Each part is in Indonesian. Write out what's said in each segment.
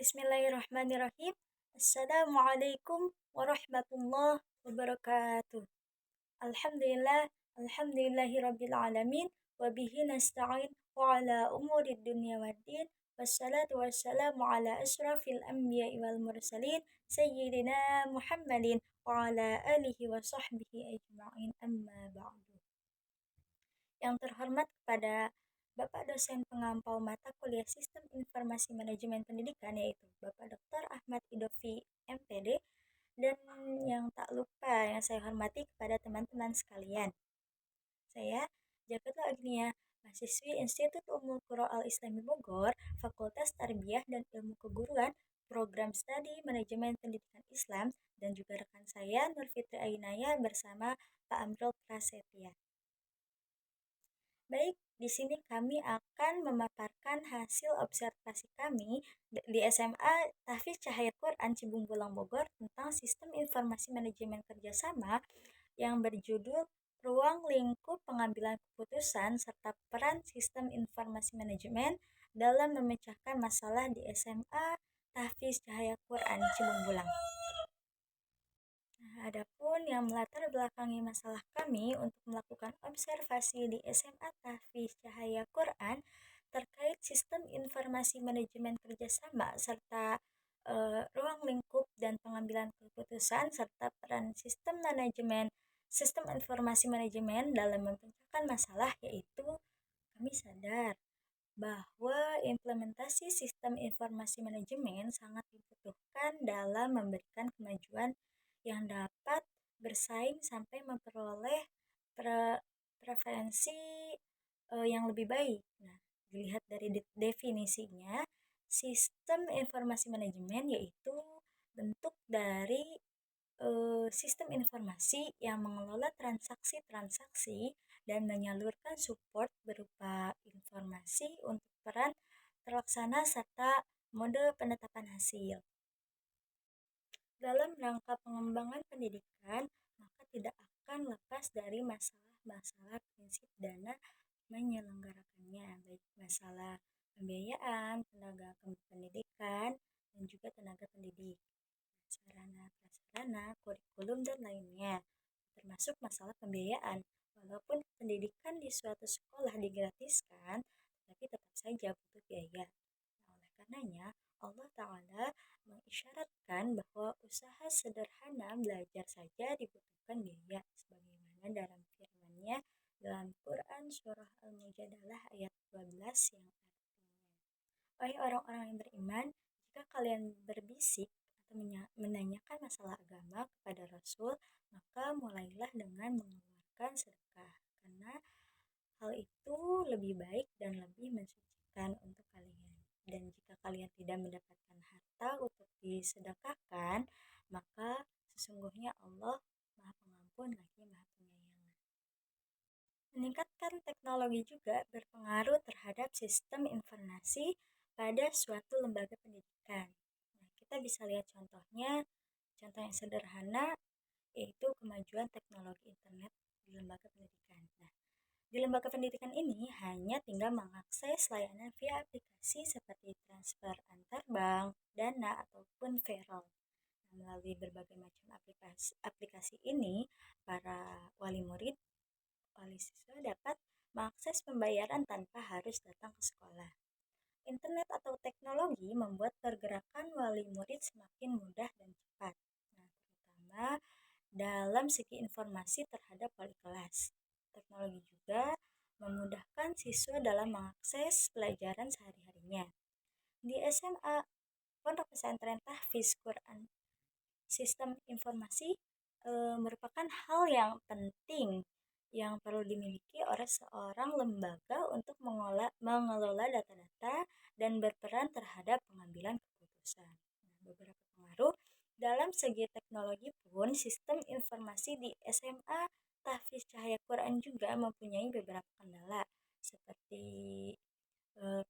Bismillahirrahmanirrahim. Assalamualaikum warahmatullahi wabarakatuh. Alhamdulillah, alhamdulillahirabbil alamin wa bihi nasta'in wa ala umuri dunya waddin. Wassalatu wassalamu ala asrafil anbiya'i wal mursalin sayyidina Muhammadin wa ala alihi wa sahbihi ajma'in amma ba'du. Yang terhormat kepada Bapak dosen pengampau mata kuliah Sistem Informasi Manajemen Pendidikan yaitu Bapak Dr. Ahmad Idovi MPD, dan yang tak lupa yang saya hormati kepada teman-teman sekalian. Saya Jakatul Agnia, mahasiswi Institut Ummul Qura Al-Islami Bogor, Fakultas Tarbiyah dan Ilmu Keguruan, Program Studi Manajemen Pendidikan Islam, dan juga rekan saya Nur Fitri Ainaya bersama Pak Amrul Prasetya. Baik, di sini kami akan memaparkan hasil observasi kami di SMA Tahfiz Cahaya Quran Cibung Bulang Bogor tentang Sistem Informasi Manajemen Kerjasama yang berjudul Ruang Lingkup Pengambilan Keputusan serta Peran Sistem Informasi Manajemen dalam memecahkan masalah di SMA Tahfiz Cahaya Quran Cibung Bulang. Adapun yang melatar belakangi masalah kami untuk melakukan observasi di SMA Tahfiz Cahaya Quran terkait sistem informasi manajemen kerjasama serta ruang lingkup dan pengambilan keputusan serta peran sistem informasi manajemen dalam memecahkan masalah, yaitu kami sadar bahwa implementasi sistem informasi manajemen sangat dibutuhkan dalam memberikan kemajuan yang dapat bersaing sampai memperoleh preferensi yang lebih baik. Nah, dilihat dari definisinya, sistem informasi manajemen yaitu bentuk dari sistem informasi yang mengelola transaksi-transaksi dan menyalurkan support berupa informasi untuk peran terlaksana serta mode penetapan hasil. Dalam rangka pengembangan pendidikan, maka tidak akan lepas dari masalah-masalah prinsip dana menyelenggarakannya, baik masalah pembiayaan, tenaga pendidikan, dan juga tenaga pendidik, sarana-prasarana, kurikulum, dan lainnya, termasuk masalah pembiayaan. Walaupun pendidikan di suatu sekolah digratiskan, tapi tetap saja butuh biaya. Nah, oleh karenanya, Allah Ta'ala mengisyaratkan bahwa usaha sederhana belajar saja dibutuhkan biaya, sebagaimana dalam firman-Nya dalam Quran Surah Al-Mujadalah ayat 12 yang artinya, "Wahai orang-orang yang beriman, jika kalian berbisik atau menanyakan masalah agama kepada Rasul, maka mulailah dengan mengeluarkan sedekah, karena hal itu lebih baik dan lebih mensucikan untuk kalian. Dan jika kalian tidak mendapatkan harta untuk disedekahkan, maka sesungguhnya Allah Maha Pengampun lagi Maha Penyayang." Meningkatkan teknologi juga berpengaruh terhadap sistem informasi pada suatu lembaga pendidikan. Nah, kita bisa lihat contohnya, contoh yang sederhana yaitu kemajuan teknologi internet di lembaga pendidikan. Nah, di lembaga pendidikan ini hanya tinggal mengakses layanan via aplikasi seperti transfer antar bank, dana, ataupun payroll. Nah, melalui berbagai macam aplikasi ini, para wali siswa dapat mengakses pembayaran tanpa harus datang ke sekolah. Internet atau teknologi membuat pergerakan wali murid semakin mudah dan cepat. Nah, terutama dalam segi informasi terhadap wali kelas. Teknologi juga memudahkan siswa dalam mengakses pelajaran sehari-harinya. Di SMA Pondok Pesantren Tahfiz Quran, sistem informasi merupakan hal yang penting yang perlu dimiliki oleh seorang lembaga untuk mengelola data-data dan berperan terhadap pengambilan keputusan. Nah, beberapa pengaruh dalam segi teknologi pun, sistem informasi di SMA Tahfiz Cahaya Quran juga mempunyai beberapa kendala, seperti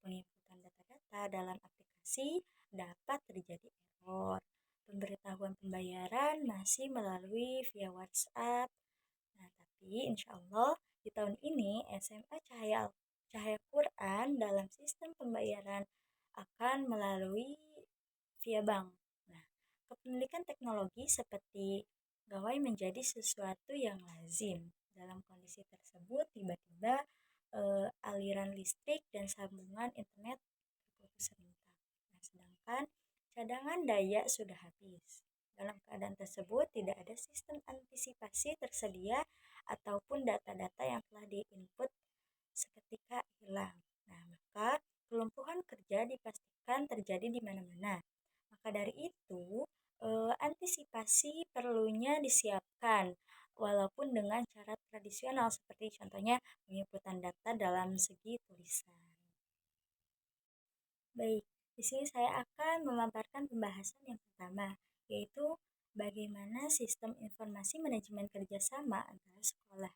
penginputan data-data dalam aplikasi dapat terjadi error, pemberitahuan pembayaran masih melalui via WhatsApp. Nah, tapi insya Allah di tahun ini SMA Cahaya Quran dalam sistem pembayaran akan melalui via bank. Nah, kepemilikan teknologi seperti gawai menjadi sesuatu yang lazim. Dalam kondisi tersebut, tiba-tiba aliran listrik dan sambungan internet terputus serentak. Nah, sedangkan cadangan daya sudah habis. Dalam keadaan tersebut, tidak ada sistem antisipasi tersedia ataupun data-data yang telah diinput seketika hilang. Nah, maka kelumpuhan kerja dipastikan terjadi di mana-mana. Maka dari itu, antisipasi perlunya disiapkan, walaupun dengan cara tradisional seperti contohnya penginputan data dalam segi tulisan. Baik, di sini saya akan memaparkan pembahasan yang pertama, yaitu bagaimana sistem informasi manajemen kerjasama antara sekolah.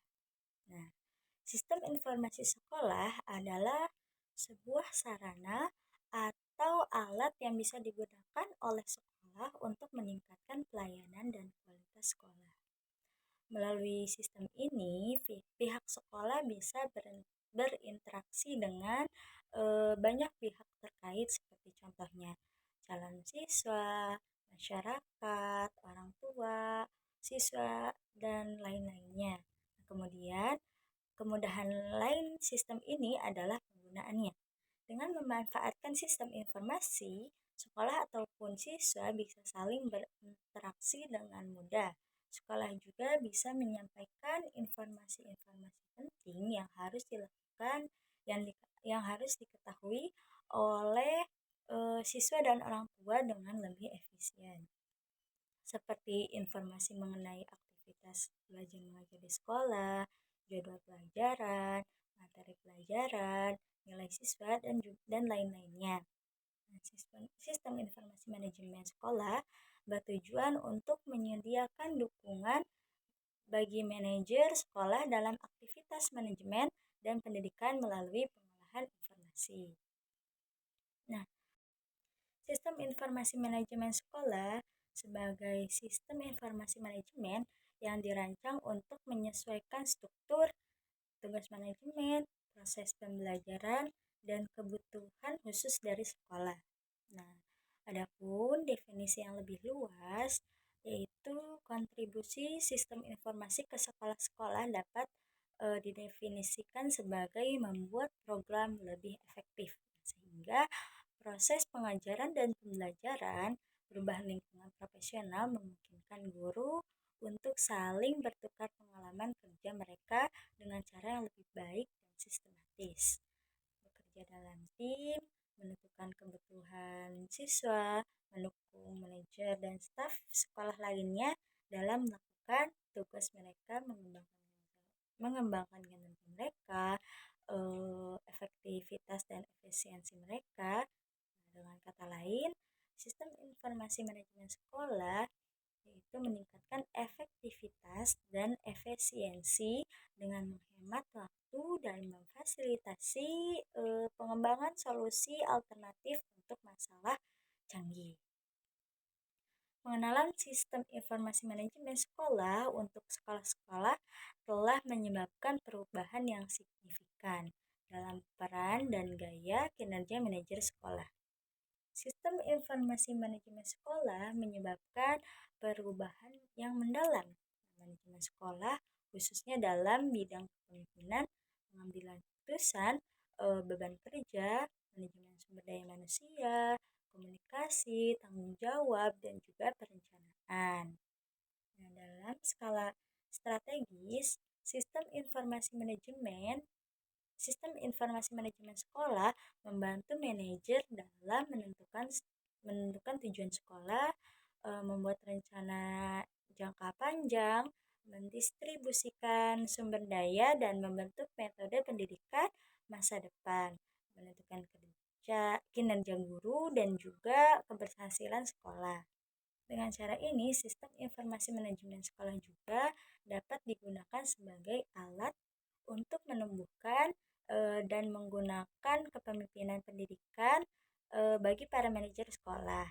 Nah, sistem informasi sekolah adalah sebuah sarana atau alat yang bisa digunakan oleh sekolah untuk meningkatkan pelayanan dan kualitas sekolah. Melalui sistem ini, pihak sekolah bisa berinteraksi dengan banyak pihak terkait seperti contohnya calon siswa, masyarakat, orang tua, siswa, dan lain-lainnya. Kemudian, kemudahan lain sistem ini adalah penggunaannya. Dengan memanfaatkan sistem informasi, sekolah ataupun siswa bisa saling berinteraksi dengan mudah. Sekolah juga bisa menyampaikan informasi-informasi penting yang harus dilakukan, yang harus diketahui oleh siswa dan orang tua dengan lebih efisien. Seperti informasi mengenai aktivitas belajar mengajar di sekolah, jadwal pelajaran, materi pelajaran, nilai siswa, dan lain-lainnya. Nah, sistem informasi manajemen sekolah bertujuan untuk menyediakan dukungan bagi manajer sekolah dalam aktivitas manajemen dan pendidikan melalui pengolahan informasi. Nah, sistem informasi manajemen sekolah sebagai sistem informasi manajemen yang dirancang untuk menyesuaikan struktur, tugas manajemen, proses pembelajaran, dan kebutuhan khusus dari sekolah. Nah, adapun definisi yang lebih luas yaitu kontribusi sistem informasi ke sekolah-sekolah dapat didefinisikan sebagai membuat program lebih efektif sehingga proses pengajaran dan pembelajaran berubah lingkungan profesional memungkinkan guru untuk saling bertukar pengalaman kerja mereka dengan cara yang lebih baik dan sistematis. Bekerja dalam tim, menentukan kebutuhan siswa, mendukung manajer dan staf sekolah lainnya dalam melakukan tugas mereka, mengembangkan kinerja mereka, efektivitas dan efisiensi mereka. Dengan kata lain, sistem informasi manajemen sekolah yaitu meningkatkan efektivitas dan efisiensi dengan menghemat waktu dan memfasilitasi pengembangan solusi alternatif untuk masalah canggih. Pengenalan sistem informasi manajemen sekolah untuk sekolah-sekolah telah menyebabkan perubahan yang signifikan dalam peran dan gaya kinerja manajer sekolah. Sistem informasi manajemen sekolah menyebabkan perubahan yang mendalam manajemen sekolah, khususnya dalam bidang kepemimpinan, pengambilan keputusan, beban kerja, manajemen sumber daya manusia, komunikasi, tanggung jawab, dan juga perencanaan. Nah, dalam skala strategis, Sistem informasi manajemen sekolah membantu manajer dalam menentukan tujuan sekolah, membuat rencana jangka panjang, mendistribusikan sumber daya, dan membentuk metode pendidikan masa depan, menentukan kinerja guru, dan juga keberhasilan sekolah. Dengan cara ini, sistem informasi manajemen sekolah juga dapat digunakan sebagai alat untuk menumbuhkan dan menggunakan kepemimpinan pendidikan bagi para manajer sekolah.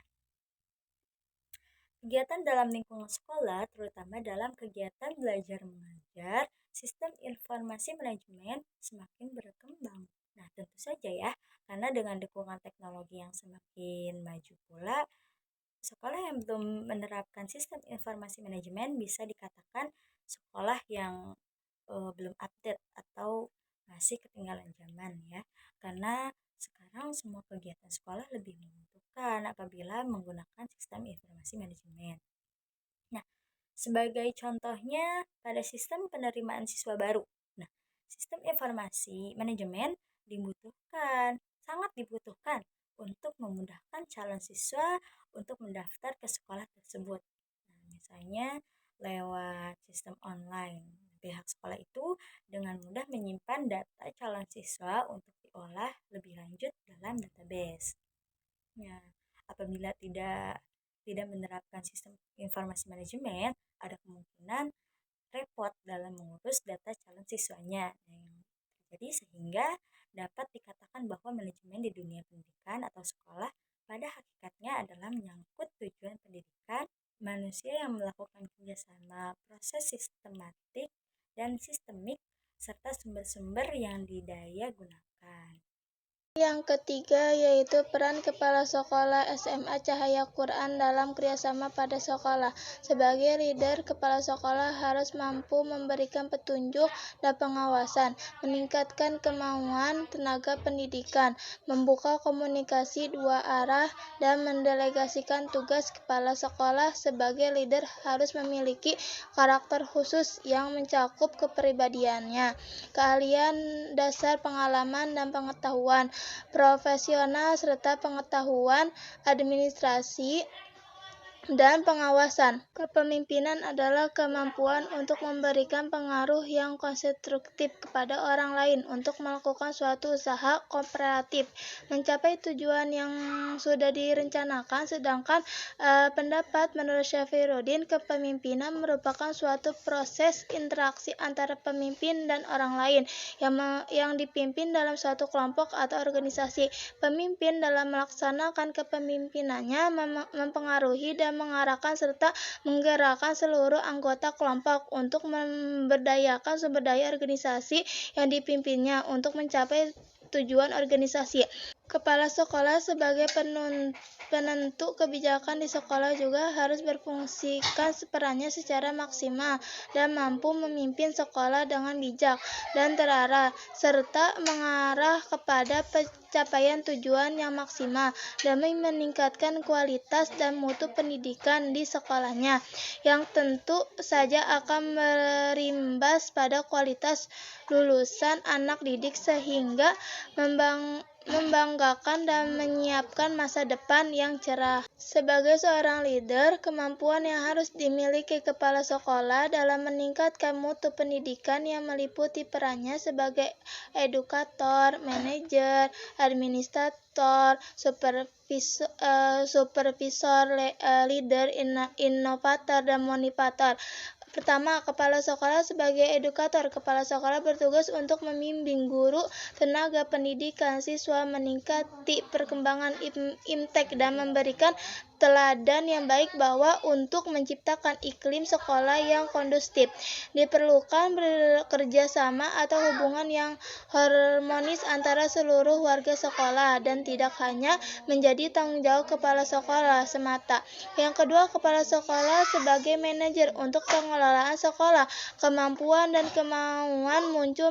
Kegiatan dalam lingkungan sekolah, terutama dalam kegiatan belajar mengajar, sistem informasi manajemen semakin berkembang. Nah, tentu saja ya, karena dengan dukungan teknologi yang semakin maju pula, Sekolah yang belum menerapkan sistem informasi manajemen bisa dikatakan sekolah yang belum update atau masih ketinggalan zaman ya. Karena sekarang semua kegiatan sekolah lebih membutuhkan apabila menggunakan sistem informasi manajemen. Nah, sebagai contohnya pada sistem penerimaan siswa baru. Nah, sistem informasi manajemen sangat dibutuhkan untuk memudahkan calon siswa untuk mendaftar ke sekolah tersebut. Nah, misalnya lewat sistem online. Pihak sekolah itu dengan mudah menyimpan data calon siswa untuk diolah lebih lanjut dalam database. Nah, apabila tidak menerapkan sistem informasi manajemen, ada kemungkinan repot dalam mengurus data calon siswanya. Nah, yang terjadi sehingga dapat dikatakan bahwa manajemen di dunia pendidikan atau sekolah pada hakikatnya adalah menyangkut tujuan pendidikan manusia yang melakukan kerjasama, proses sistematik dan sistemik, serta sumber-sumber yang didaya gunakan. Yang ketiga yaitu peran Kepala Sekolah SMA Cahaya Quran dalam kerjasama pada sekolah. Sebagai leader, Kepala Sekolah harus mampu memberikan petunjuk dan pengawasan, meningkatkan kemauan tenaga pendidikan, membuka komunikasi dua arah, dan mendelegasikan tugas. Kepala Sekolah sebagai leader harus memiliki karakter khusus yang mencakup kepribadiannya, keahlian dasar, pengalaman, dan pengetahuan profesional serta pengetahuan administrasi dan pengawasan. Kepemimpinan adalah kemampuan untuk memberikan pengaruh yang konstruktif kepada orang lain untuk melakukan suatu usaha kooperatif, mencapai tujuan yang sudah direncanakan. Sedangkan pendapat menurut Syafirudin, kepemimpinan merupakan suatu proses interaksi antara pemimpin dan orang lain yang dipimpin dalam suatu kelompok atau organisasi. Pemimpin dalam melaksanakan kepemimpinannya mempengaruhi dan mengarahkan serta menggerakkan seluruh anggota kelompok untuk memberdayakan sumber daya organisasi yang dipimpinnya untuk mencapai tujuan organisasi. Kepala sekolah sebagai penentu kebijakan di sekolah juga harus berfungsikan perannya secara maksimal dan mampu memimpin sekolah dengan bijak dan terarah serta mengarah kepada pencapaian tujuan yang maksimal demi meningkatkan kualitas dan mutu pendidikan di sekolahnya, yang tentu saja akan berimbas pada kualitas lulusan anak didik sehingga membanggakan dan menyiapkan masa depan yang cerah. Sebagai seorang leader, kemampuan yang harus dimiliki kepala sekolah dalam meningkatkan mutu pendidikan yang meliputi perannya sebagai edukator, manajer, administrator, supervisor, leader, inovator, dan motivator. Pertama, kepala sekolah sebagai edukator. Kepala sekolah bertugas untuk membimbing guru, tenaga pendidikan, siswa meningkati perkembangan imtek dan memberikan teladan yang baik bahwa untuk menciptakan iklim sekolah yang kondusif diperlukan bekerjasama atau hubungan yang harmonis antara seluruh warga sekolah dan tidak hanya menjadi tanggung jawab kepala sekolah semata. Yang kedua, kepala sekolah sebagai manajer untuk pengelolaan sekolah. Kemampuan dan kemauan muncul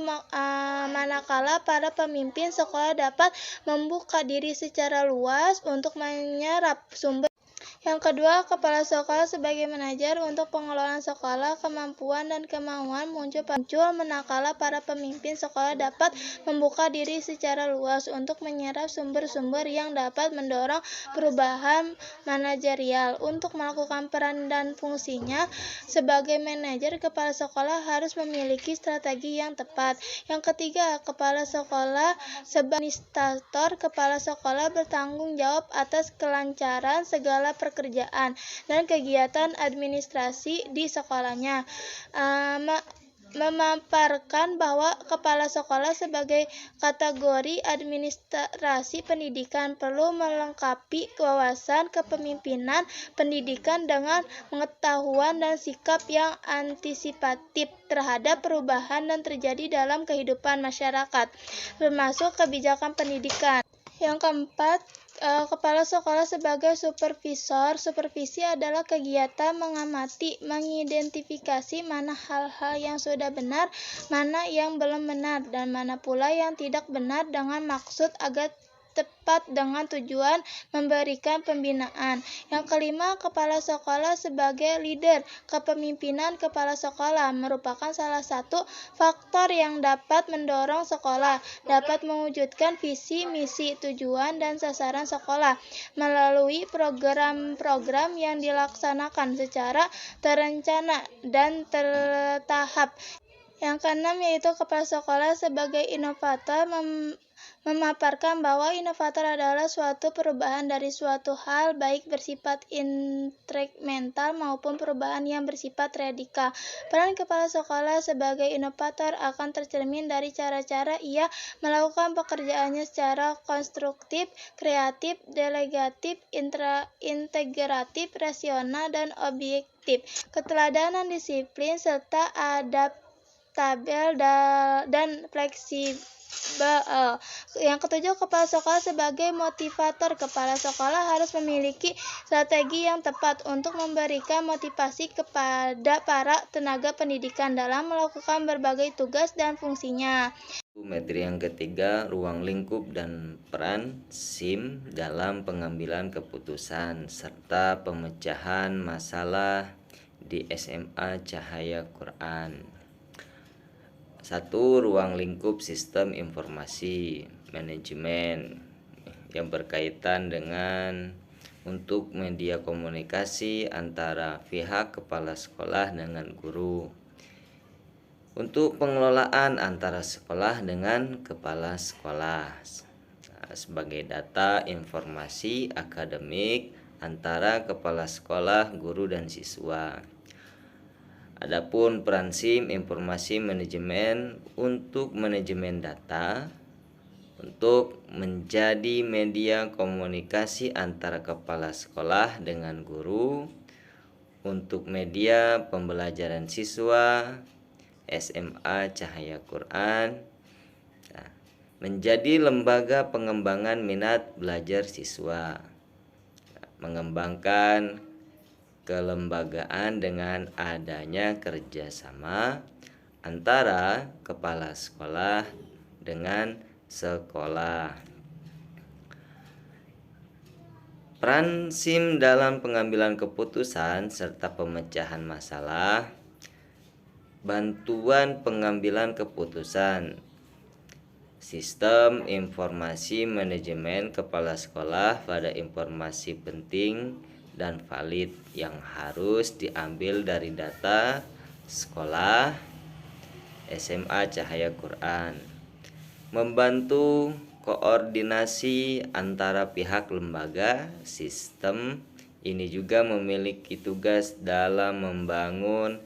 manakala para pemimpin sekolah dapat membuka diri secara luas untuk menyerap sumber. Yang kedua, kepala sekolah sebagai manajer untuk pengelolaan sekolah. Kemampuan dan kemauan muncul manakala para pemimpin sekolah dapat membuka diri secara luas untuk menyerap sumber-sumber yang dapat mendorong perubahan manajerial. Untuk melakukan peran dan fungsinya sebagai manajer, kepala sekolah harus memiliki strategi yang tepat. Yang ketiga, kepala sekolah sebagai administrator. Kepala sekolah bertanggung jawab atas kelancaran segala pekerjaan dan kegiatan administrasi di sekolahnya. Memaparkan bahwa kepala sekolah sebagai kategori administrasi pendidikan perlu melengkapi wawasan kepemimpinan pendidikan dengan pengetahuan dan sikap yang antisipatif terhadap perubahan yang terjadi dalam kehidupan masyarakat, termasuk kebijakan pendidikan. Yang keempat, Kepala sekolah sebagai supervisor. Supervisi adalah kegiatan mengamati, mengidentifikasi mana hal-hal yang sudah benar, mana yang belum benar, dan mana pula yang tidak benar dengan maksud agar tepat dengan tujuan memberikan pembinaan. Yang kelima, kepala sekolah sebagai leader. Kepemimpinan kepala sekolah merupakan salah satu faktor yang dapat mendorong sekolah dapat mewujudkan visi, misi, tujuan, dan sasaran sekolah melalui program-program yang dilaksanakan secara terencana dan tertahap. Yang keenam yaitu kepala sekolah sebagai inovator memaparkan bahwa inovator adalah suatu perubahan dari suatu hal baik bersifat inkremental maupun perubahan yang bersifat radikal. Peran kepala sekolah sebagai inovator akan tercermin dari cara-cara ia melakukan pekerjaannya secara konstruktif, kreatif, delegatif, integratif, rasional, dan objektif. Keteladanan disiplin serta adaptabel dan fleksibel. Yang ketujuh, kepala sekolah sebagai motivator. Kepala sekolah harus memiliki strategi yang tepat untuk memberikan motivasi kepada para tenaga pendidikan dalam melakukan berbagai tugas dan fungsinya. Materi yang ketiga, ruang lingkup dan peran SIM dalam pengambilan keputusan serta pemecahan masalah di SMA Cahaya Quran. 1. Ruang lingkup sistem informasi manajemen yang berkaitan dengan untuk media komunikasi antara pihak kepala sekolah dengan guru, untuk pengelolaan antara sekolah dengan kepala sekolah, sebagai data informasi akademik antara kepala sekolah, guru, dan siswa. Adapun peran SIM informasi manajemen untuk manajemen data, untuk menjadi media komunikasi antara kepala sekolah dengan guru, untuk media pembelajaran siswa SMA Cahaya Quran, menjadi lembaga pengembangan minat belajar siswa, mengembangkan kelembagaan dengan adanya kerjasama antara kepala sekolah dengan sekolah. Peran SIM dalam pengambilan keputusan serta pemecahan masalah, bantuan pengambilan keputusan, sistem informasi manajemen kepala sekolah pada informasi penting dan valid yang harus diambil dari data sekolah SMA Cahaya Quran, membantu koordinasi antara pihak lembaga. Sistem ini juga memiliki tugas dalam membangun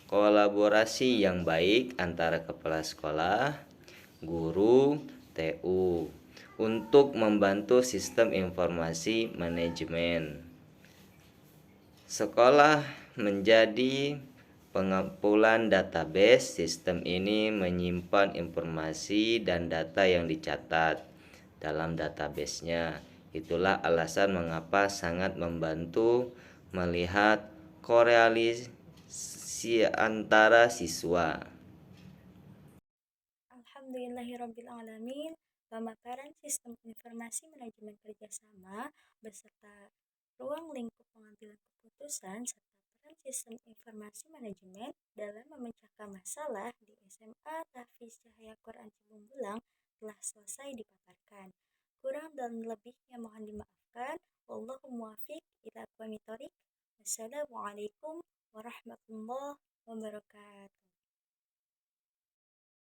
kolaborasi yang baik antara kepala sekolah, guru, TU untuk membantu sistem informasi manajemen sekolah menjadi pengumpulan database. Sistem ini menyimpan informasi dan data yang dicatat dalam database-nya. Itulah alasan mengapa sangat membantu melihat korelasi antara siswa. Alhamdulillahirrabbilalamin. Pemaparan sistem informasi manajemen kerjasama beserta ruang lingkup pengambilan keputusan serta peran sistem informasi manajemen dalam memecahkan masalah di SMA Tahfiz Cahaya Quran Cibungbulang telah selesai dipaparkan. Kurang dan lebihnya mohon dimaafkan. Wallahu muwaffiq ila aqwamit thoriq. Wassalamualaikum warahmatullahi wabarakatuh.